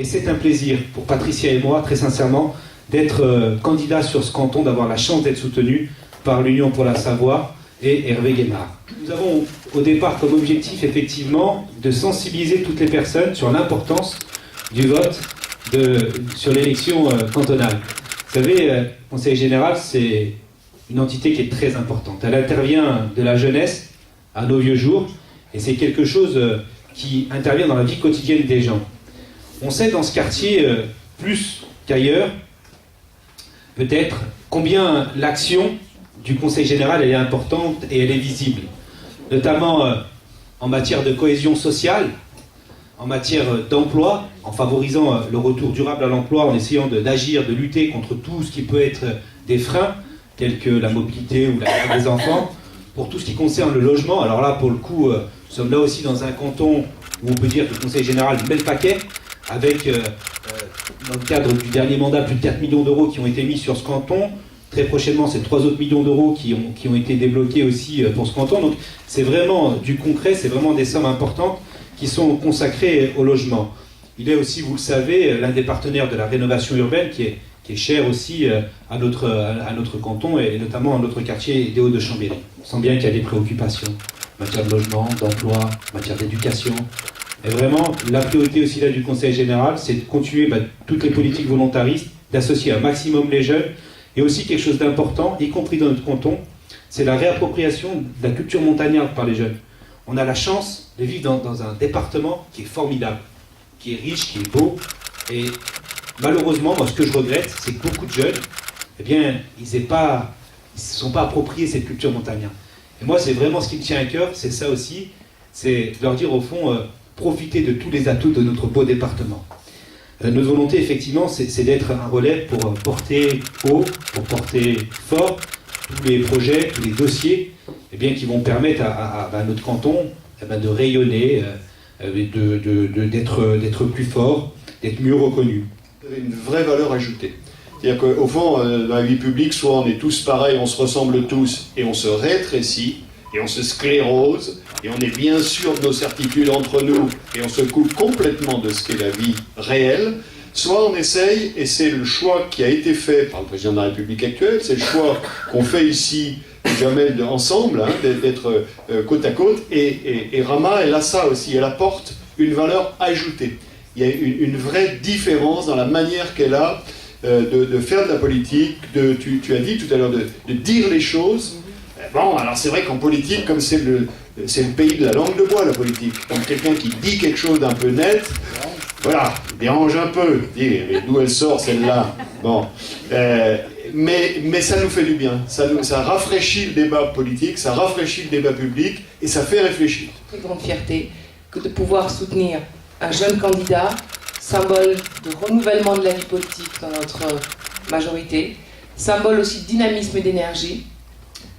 Et c'est un plaisir pour Patricia et moi, très sincèrement, d'être candidat sur ce canton, d'avoir la chance d'être soutenu par l'Union pour la Savoie et Hervé Guémard. Nous avons au départ comme objectif, effectivement, de sensibiliser toutes les personnes sur l'importance du vote sur l'élection cantonale. Vous savez, le Conseil général, c'est une entité qui est très importante. Elle intervient de la jeunesse à nos vieux jours, et c'est quelque chose qui intervient dans la vie quotidienne des gens. On sait dans ce quartier, plus qu'ailleurs, peut-être, combien l'action du Conseil général elle est importante et elle est visible, notamment en matière de cohésion sociale, en matière d'emploi, en favorisant le retour durable à l'emploi, en essayant d'agir, de lutter contre tout ce qui peut être des freins, tels que la mobilité ou la garde des enfants, pour tout ce qui concerne le logement. Alors là, pour le coup, nous sommes là aussi dans un canton où on peut dire que le Conseil général met le paquet, avec, dans le cadre du dernier mandat, plus de 4 millions d'euros qui ont été mis sur ce canton. Très prochainement, c'est 3 autres millions d'euros qui ont été débloqués aussi pour ce canton. Donc c'est vraiment du concret, c'est vraiment des sommes importantes qui sont consacrées au logement. Il est aussi, vous le savez, l'un des partenaires de la rénovation urbaine qui est cher aussi à notre canton et notamment à notre quartier des Hauts-de-Chambéry. On sent bien qu'il y a des préoccupations en matière de logement, d'emploi, en matière d'éducation. Et vraiment, la priorité aussi là du Conseil général, c'est de continuer toutes les politiques volontaristes, d'associer un maximum les jeunes, et aussi quelque chose d'important, y compris dans notre canton, c'est la réappropriation de la culture montagnarde par les jeunes. On a la chance de vivre dans un département qui est formidable, qui est riche, qui est beau, et malheureusement, moi ce que je regrette, c'est que beaucoup de jeunes, eh bien, ils ne se sont pas appropriés cette culture montagnarde. Et moi, c'est vraiment ce qui me tient à cœur, c'est ça aussi, c'est de leur dire au fond, profiter de tous les atouts de notre beau département. Notre volonté, effectivement, c'est d'être un relais pour porter haut, pour porter fort tous les projets, tous les dossiers qui vont permettre à notre canton de rayonner, d'être plus fort, d'être mieux reconnu. Une vraie valeur ajoutée. C'est-à-dire qu'au fond, dans la vie publique, soit on est tous pareils, on se ressemble tous et on se rétrécit, et on se sclérose, et on est bien sûr de nos certitudes entre nous, et on se coupe complètement de ce qu'est la vie réelle, soit on essaye, et c'est le choix qui a été fait par le président de la République actuelle, c'est le choix qu'on fait ici, Jamel, ensemble, d'être côte à côte, et Rama, elle a ça aussi, elle apporte une valeur ajoutée. Il y a une vraie différence dans la manière qu'elle a de faire de la politique, tu as dit tout à l'heure, de dire les choses. Bon, alors c'est vrai qu'en politique, comme c'est le pays de la langue de bois, la politique, donc quelqu'un qui dit quelque chose d'un peu net, voilà, dérange un peu, dit d'où elle sort celle-là, bon, mais ça nous fait du bien, ça rafraîchit le débat politique, ça rafraîchit le débat public, et ça fait réfléchir. Très grande fierté que de pouvoir soutenir un jeune candidat, symbole de renouvellement de la vie politique dans notre majorité, symbole aussi de dynamisme et d'énergie,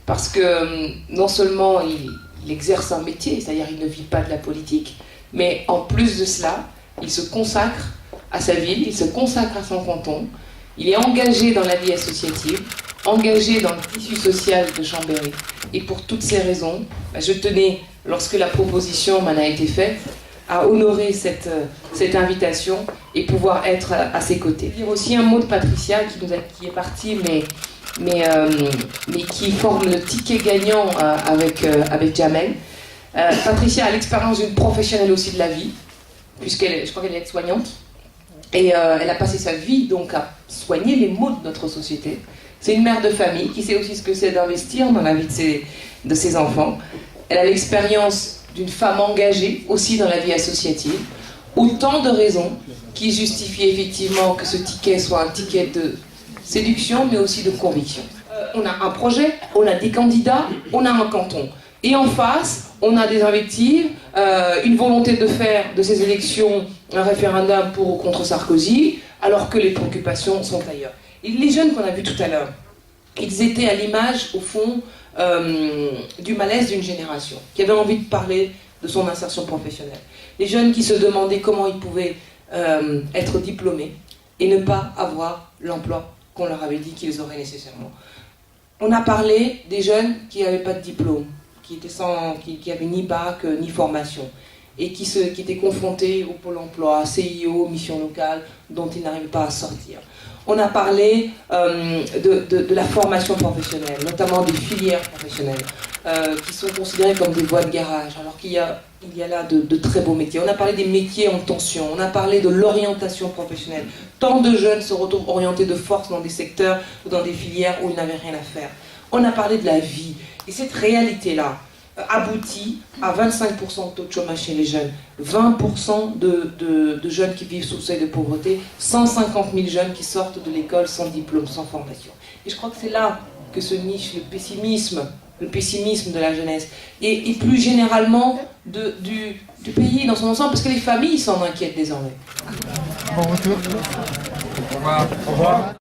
parce que non seulement il exerce un métier, c'est-à-dire il ne vit pas de la politique, mais en plus de cela, il se consacre à sa ville, il se consacre à son canton, il est engagé dans la vie associative, engagé dans le tissu social de Chambéry. Et pour toutes ces raisons, je tenais, lorsque la proposition m'en a été faite, à honorer cette invitation et pouvoir être à ses côtés. Dire aussi un mot de Patricia qui est partie, mais qui forme le ticket gagnant avec Jamel. Patricia a l'expérience d'une professionnelle aussi de la vie, je crois qu'elle est aide-soignante, et elle a passé sa vie donc à soigner les maux de notre société. C'est une mère de famille qui sait aussi ce que c'est d'investir dans la vie de ses enfants. Elle a l'expérience d'une femme engagée aussi dans la vie associative. Autant de raisons qui justifient effectivement que ce ticket soit un ticket de séduction, mais aussi de conviction. On a un projet, on a des candidats, on a un canton. Et en face, on a des invectives, une volonté de faire de ces élections un référendum pour ou contre Sarkozy, alors que les préoccupations sont ailleurs. Et les jeunes qu'on a vus tout à l'heure, ils étaient à l'image, au fond, du malaise d'une génération, qui avait envie de parler de son insertion professionnelle. Les jeunes qui se demandaient comment ils pouvaient être diplômés et ne pas avoir l'emploi qu'on leur avait dit qu'ils auraient nécessairement. On a parlé des jeunes qui n'avaient pas de diplôme, qui n'avaient ni bac, ni formation. et qui étaient confrontés au Pôle emploi, CIO, mission locale, dont ils n'arrivaient pas à sortir. On a parlé de la formation professionnelle, notamment des filières professionnelles, qui sont considérées comme des voies de garage, alors qu'il y a là de très beaux métiers. On a parlé des métiers en tension, on a parlé de l'orientation professionnelle. Tant de jeunes se retrouvent orientés de force dans des secteurs ou dans des filières où ils n'avaient rien à faire. On a parlé de la vie, et cette réalité-là aboutit à 25% de taux de chômage chez les jeunes, 20% de jeunes qui vivent sous le seuil de pauvreté, 150 000 jeunes qui sortent de l'école sans diplôme, sans formation. Et je crois que c'est là que se niche le pessimisme de la jeunesse, et plus généralement du pays dans son ensemble, parce que les familles s'en inquiètent désormais. Bon retour. Au revoir. Au revoir.